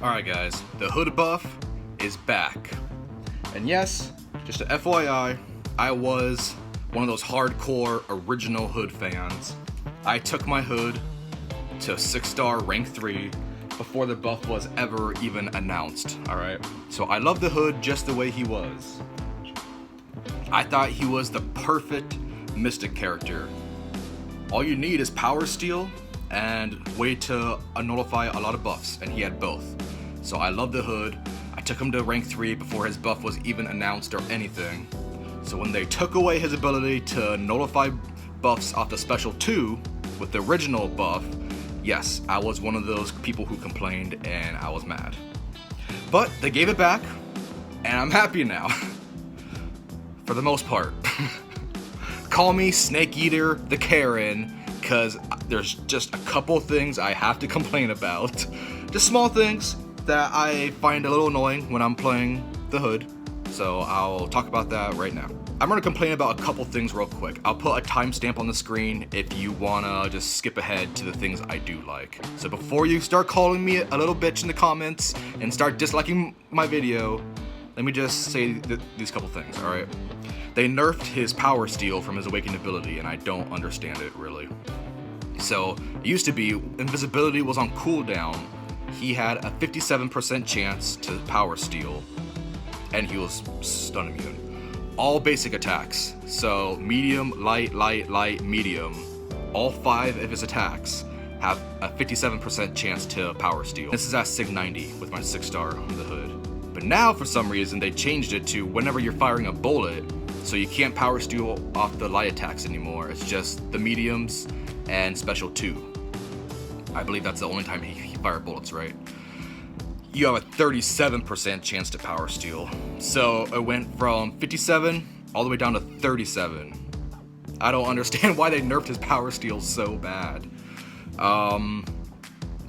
Alright guys, the hood buff is back. And yes, just a FYI, I was one of those hardcore original hood fans. I took my hood to 6-star rank 3 before the buff was ever even announced, alright? So I love the hood just the way he was. I thought he was the perfect mystic character. All you need is power steal and way to nullify a lot of buffs, and he had both. So I love the hood. I took him to rank 3 before his buff was even announced or anything. So when they took away his ability to nullify buffs off the special 2 with the original buff, yes, I was one of those people who complained and I was mad. But they gave it back and I'm happy now. For the most part. Call me Snake Eater the Karen, because there's just a couple things I have to complain about. Just small things that I find a little annoying when I'm playing the hood, so I'll talk about that right now. I'm gonna complain about a couple things real quick. I'll put a timestamp on the screen if you wanna just skip ahead to the things I do like. So before you start calling me a little bitch in the comments and start disliking my video, let me just say these couple things, alright? They nerfed his power steal from his awakened ability, and I don't understand it really. So it used to be invisibility was on cooldown. He had a 57% chance to power steal, and he was stun immune. All basic attacks, so medium, light, medium, all 5 of his attacks have a 57% chance to power steal. This is at Sig 90 with my 6-star on the hood. But now for some reason they changed it to whenever you're firing a bullet, so you can't power steal off the light attacks anymore. It's just the mediums and special 2. I believe that's the only time he fired bullets, right? You have a 37% chance to power steal. So it went from 57 all the way down to 37. I don't understand why they nerfed his power steal so bad.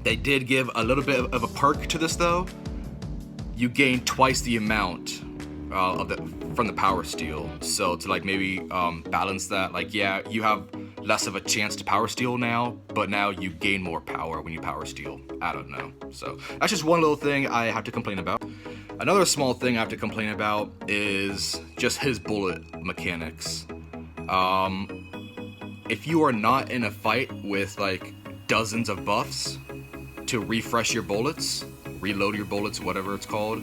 They did give a little bit of a perk to this though. You gain twice the amount from the power steal. So to like maybe balance that, like yeah, you have less of a chance to power steal now, but now you gain more power when you power steal. I don't know. So that's just one little thing I have to complain about. Another small thing I have to complain about is just his bullet mechanics. If you are not in a fight with like dozens of buffs to refresh your bullets, reload your bullets, whatever it's called,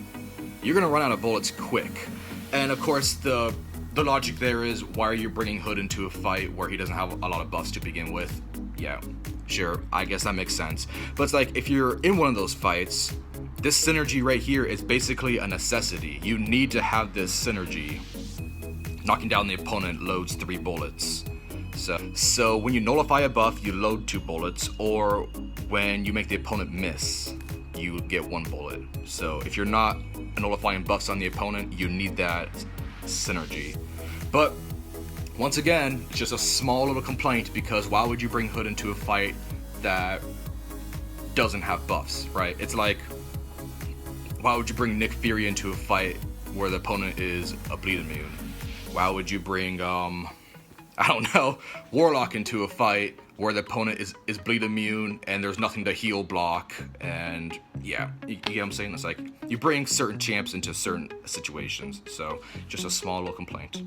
you're gonna run out of bullets quick. And of course the logic there is, why are you bringing Hood into a fight where he doesn't have a lot of buffs to begin with? Yeah, sure, I guess that makes sense. But it's like, if you're in one of those fights, this synergy right here is basically a necessity. You need to have this synergy. Knocking down the opponent loads 3 bullets. So when you nullify a buff, you load 2 bullets, or when you make the opponent miss, you get 1 bullet. So if you're not nullifying buffs on the opponent, you need that synergy. But once again, it's just a small little complaint, because why would you bring Hood into a fight that doesn't have buffs, right? It's like, why would you bring Nick Fury into a fight where the opponent is a bleed immune? Why would you bring I don't know, Warlock into a fight where the opponent is bleed immune and there's nothing to heal block? And yeah, you get what I'm saying? It's like, you bring certain champs into certain situations. So just a small little complaint.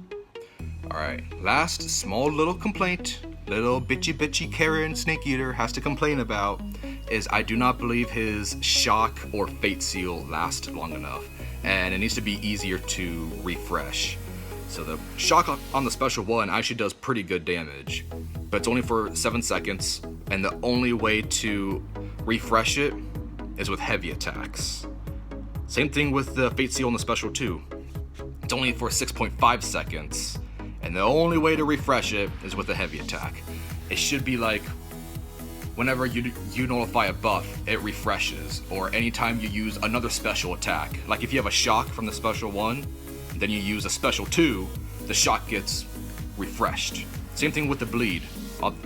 Alright, last small little complaint, little bitchy Karen Snake Eater has to complain about, is I do not believe his shock or fate seal last long enough, and it needs to be easier to refresh. So the shock on the special 1 actually does pretty good damage, but it's only for 7 seconds, and the only way to refresh it is with heavy attacks. Same thing with the fate seal on the special 2. It's only for 6.5 seconds, and the only way to refresh it is with a heavy attack. It should be like, whenever you nullify a buff, it refreshes, or anytime you use another special attack. Like if you have a shock from the special 1, then you use a special 2, the shock gets refreshed. Same thing with the bleed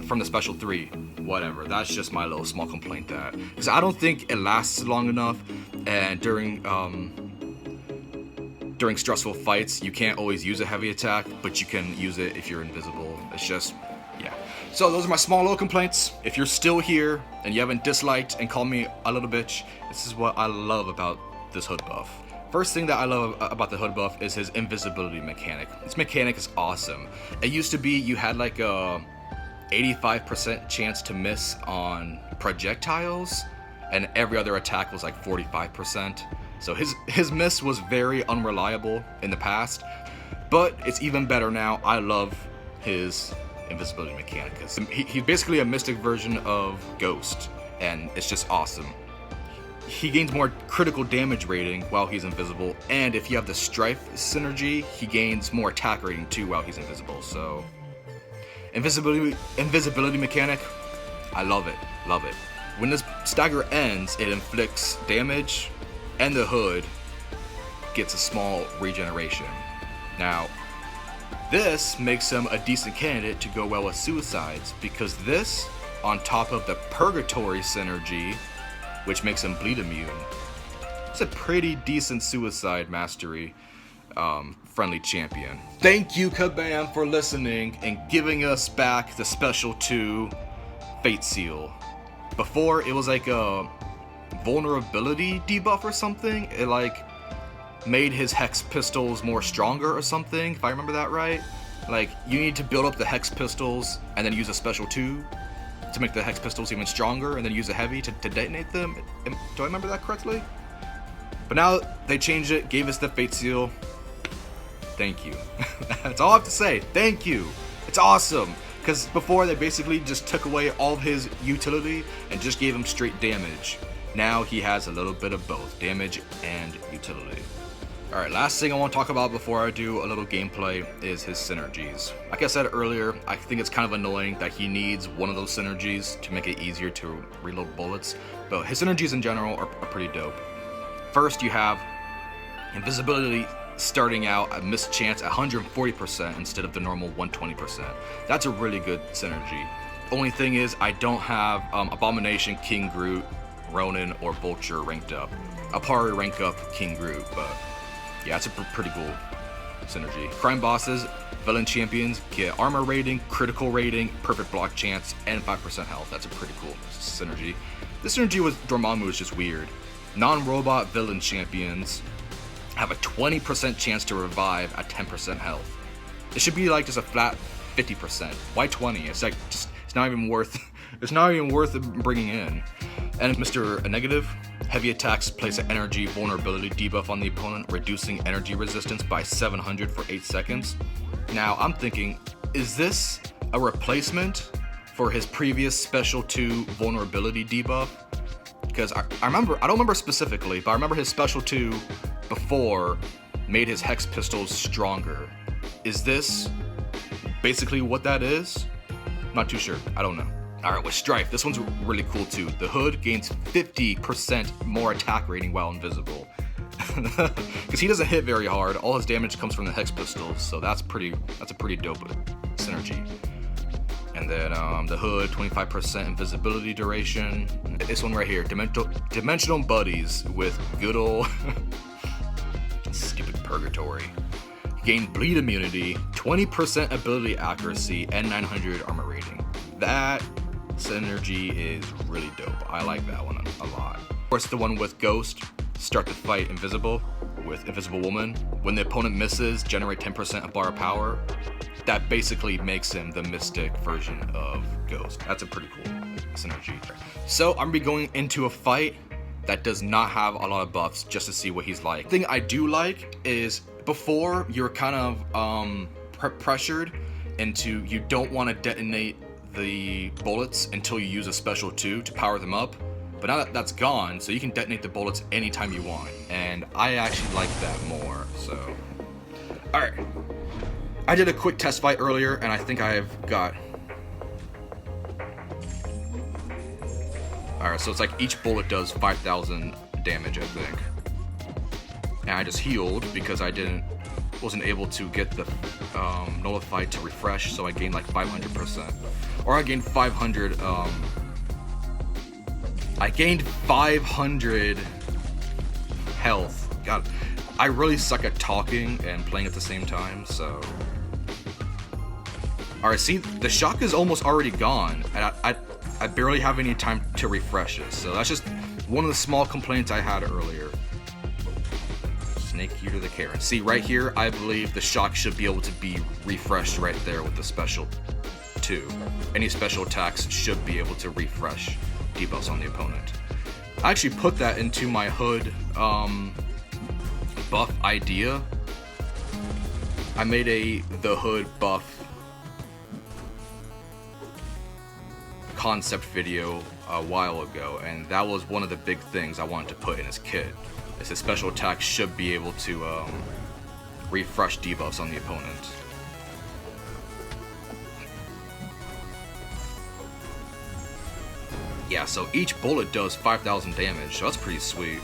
from the special 3. Whatever, that's just my little small complaint, that because I don't think it lasts long enough, and during stressful fights you can't always use a heavy attack, but you can use it if you're invisible. It's just, yeah. So those are my small little complaints. If you're still here and you haven't disliked and called me a little bitch, this is what I love about this hood buff. First thing that I love about the hood buff is his invisibility mechanic. This mechanic is awesome. It used to be you had like a 85% chance to miss on projectiles, and every other attack was like 45%. So his miss was very unreliable in the past, but it's even better now. I love his invisibility mechanic. He's basically a mystic version of Ghost, and it's just awesome. He gains more critical damage rating while he's invisible, and if you have the Strife synergy, he gains more attack rating too while he's invisible. So invisibility mechanic, I love it. When this stagger ends, it inflicts damage, and the hood gets a small regeneration. Now, this makes him a decent candidate to go well with suicides, because this, on top of the Purgatory synergy, which makes him bleed immune, it's a pretty decent suicide mastery friendly champion. Thank you, Kabam, for listening and giving us back the Special 2 Fate Seal. Before, it was like a vulnerability debuff or something. It like made his Hex Pistols more stronger or something, if I remember that right. Like, you need to build up the Hex Pistols and then use a Special 2 to make the Hex Pistols even stronger, and then use a heavy to detonate them. Do I remember that correctly? But now they changed it, gave us the Fate Seal. Thank you. That's all I have to say. Thank you. It's awesome. Because before, they basically just took away all of his utility and just gave him straight damage. Now he has a little bit of both, damage and utility. Alright, last thing I want to talk about before I do a little gameplay is his synergies. Like I said earlier, I think it's kind of annoying that he needs one of those synergies to make it easier to reload bullets, but his synergies in general are pretty dope. First, you have invisibility starting out at missed chance at 140% instead of the normal 120%. That's a really good synergy. Only thing is, I don't have Abomination, King Groot, Ronin, or Vulture ranked up. I'll probably rank up King Groot, but yeah, it's a pretty cool synergy. Crime bosses, villain champions get armor rating, critical rating, perfect block chance, and 5% health. That's a pretty cool synergy. This synergy with Dormammu is just weird. Non-robot villain champions have a 20% chance to revive at 10% health. It should be like just a flat 50%. Why 20? It's like just, it's not even worth bringing in. And Mr. Negative, heavy attacks place an energy vulnerability debuff on the opponent, reducing energy resistance by 700 for 8 seconds. Now, I'm thinking, is this a replacement for his previous Special 2 vulnerability debuff? Because I don't remember specifically, but I remember his Special 2 before made his Hex Pistols stronger. Is this basically what that is? Not too sure. I don't know. Alright, with Strife, this one's really cool too. The hood gains 50% more attack rating while invisible. Because he doesn't hit very hard. All his damage comes from the Hex Pistols, so that's a pretty dope synergy. And then the hood, 25% invisibility duration. This one right here, Dimensional Buddies with good ol' stupid Purgatory. Gain bleed immunity, 20% ability accuracy, and 900 armor rating. That synergy is really dope. I like that one a lot. Of course, the one with Ghost, start the fight invisible with Invisible Woman. When the opponent misses, generate 10% of bar power. That basically makes him the mystic version of Ghost. That's a pretty cool synergy. So I'm gonna be going into a fight that does not have a lot of buffs just to see what he's like. The thing I do like is before you're kind of pressured into you don't want to detonate the bullets until you use a Special 2 to power them up. But now that that's gone, so you can detonate the bullets anytime you want. And I actually like that more, so. Alright. I did a quick test fight earlier, and I think I've got... Alright, so it's like each bullet does 5,000 damage, I think. And I just healed because I wasn't able to get the nullified to refresh, so I gained like 500%. Or I gained 500, I gained 500 health. God, I really suck at talking and playing at the same time, so Alright, see, the shock is almost already gone, and I barely have any time to refresh it, so that's just one of the small complaints I had earlier. Snake Eater the Karen. See, right here, I believe the shock should be able to be refreshed right there with the special 2. Any special attacks should be able to refresh debuffs on the opponent. I actually put that into my hood buff idea. I made the hood buff concept video a while ago, and that was one of the big things I wanted to put in his kit. Is his special attack should be able to refresh debuffs on the opponent. Yeah, so each bullet does 5,000 damage, so that's pretty sweet.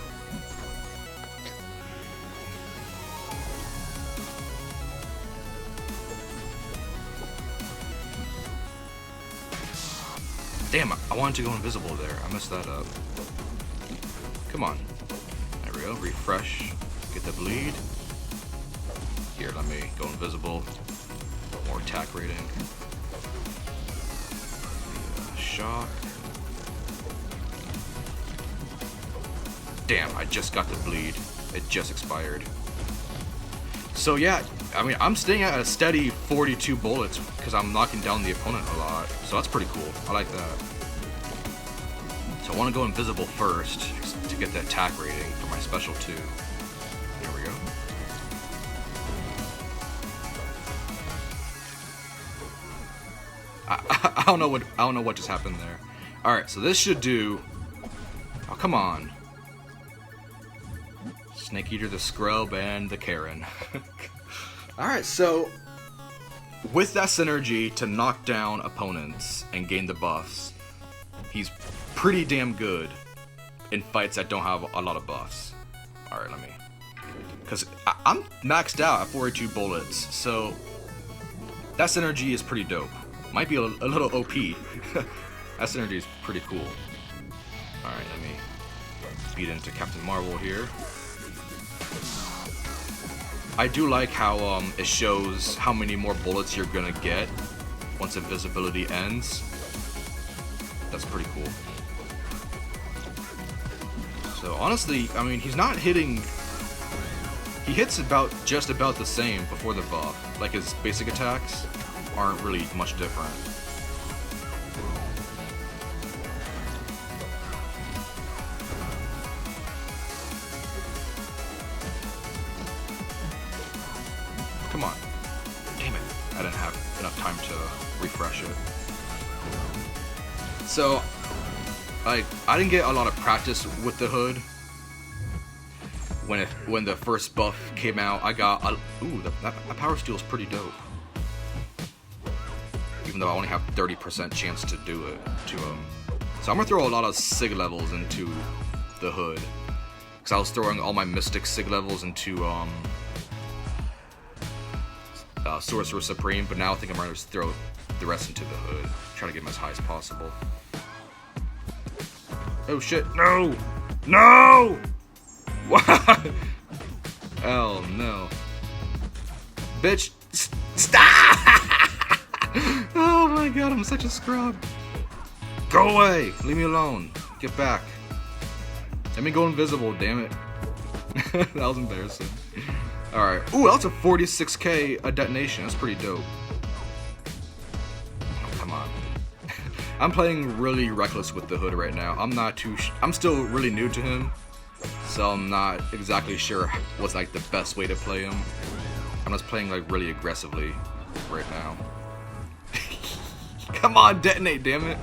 Damn, I wanted to go invisible there. I messed that up. Come on. There we go. Refresh. Get the bleed. Here, let me go invisible. More attack rating. Shock. Damn, I just got the bleed. It just expired. So yeah, I mean, I'm staying at a steady 42 bullets because I'm knocking down the opponent a lot. So that's pretty cool. I like that. So I want to go invisible first to get the attack rating for my special 2. There we go. I don't know what just happened there. All right, so this should do. Oh, come on. Snake Eater the Scrub and the Karen. Alright, so with that synergy to knock down opponents and gain the buffs, he's pretty damn good in fights that don't have a lot of buffs. Alright, let me... Because I'm maxed out at 42 bullets, so that synergy is pretty dope. Might be a little OP. That synergy is pretty cool. Alright, let me beat into Captain Marvel here. I do like how it shows how many more bullets you're gonna get once invisibility ends. That's pretty cool. So honestly, I mean, he's not hitting... He hits just about the same before the buff. Like, his basic attacks aren't really much different. Come on. Damn it. I didn't have enough time to refresh it. So, I didn't get a lot of practice with the hood. When the first buff came out, I got ooh, that power steal is pretty dope. Even though I only have 30% chance to do it so I'm gonna throw a lot of sig levels into the hood, because I was throwing all my mystic sig levels into Sorcerer Supreme, but now I think I'm gonna just throw the rest into the hood. Try to get them as high as possible. Oh shit! No! No! What? Oh no. Bitch, stop! Oh my god, I'm such a scrub. Go away! Leave me alone. Get back. Let me go invisible, damn it. That was embarrassing. Alright. Ooh, that's a 46k a detonation. That's pretty dope. Oh, come on. I'm playing really reckless with the hood right now. I'm still really new to him, so I'm not exactly sure what's like the best way to play him. I'm just playing like really aggressively right now. Come on, detonate, damn it.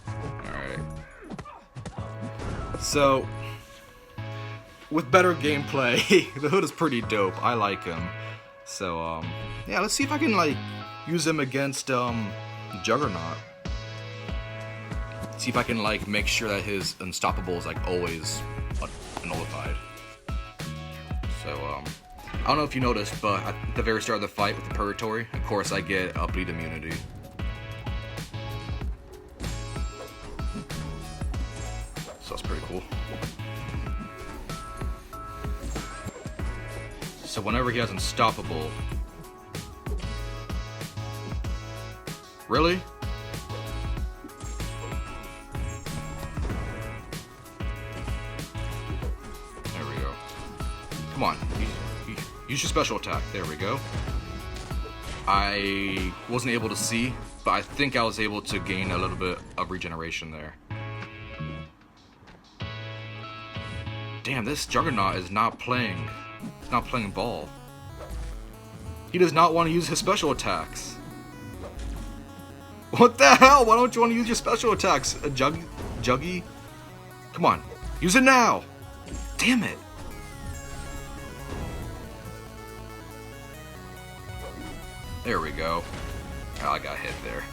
Alright. So, with better gameplay, the hood is pretty dope. I like him. So, yeah, let's see if I can, like, use him against, Juggernaut. See if I can, like, make sure that his unstoppable is, like, always nullified. So, I don't know if you noticed, but at the very start of the fight with the Purgatory, of course, I get bleed immunity. So that's pretty cool. So whenever he has unstoppable, Really? There we go. Come on. Use your special attack. There we go. I wasn't able to see, but I think I was able to gain a little bit of regeneration there. Damn, this Juggernaut is not playing. He's not playing ball. He does not want to use his special attacks. What the hell? Why don't you want to use your special attacks, Juggy? Come on, use it now! Damn it! There we go. Oh, I got hit there.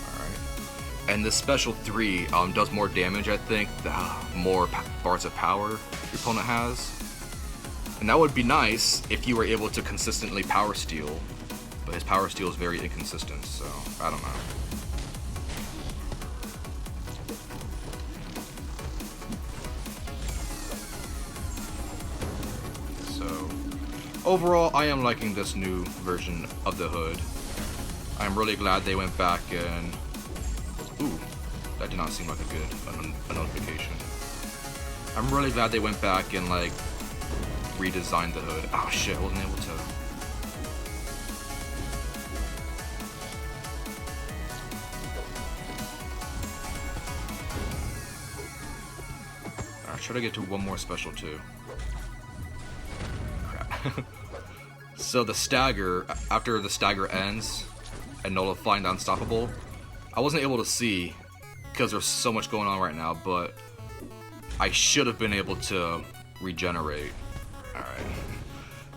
Alright. And the special 3 does more damage, I think, the more bars of power your opponent has. And that would be nice if you were able to consistently power steal, but his power steal is very inconsistent, so I don't know. So overall, I am liking this new version of the hood. I'm really glad they went back and... Ooh, that did not seem like a notification. I'm really glad they went back and like redesigned the hood. Oh shit, I wasn't able to. Alright, try to get to one more special too. Crap. So the stagger, after the stagger ends and nullifying the unstoppable, I wasn't able to see because there's so much going on right now, but I should have been able to regenerate. Alright,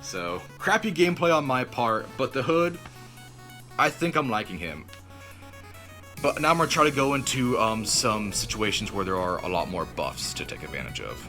so crappy gameplay on my part, but the hood, I think I'm liking him. But now I'm going to try to go into some situations where there are a lot more buffs to take advantage of.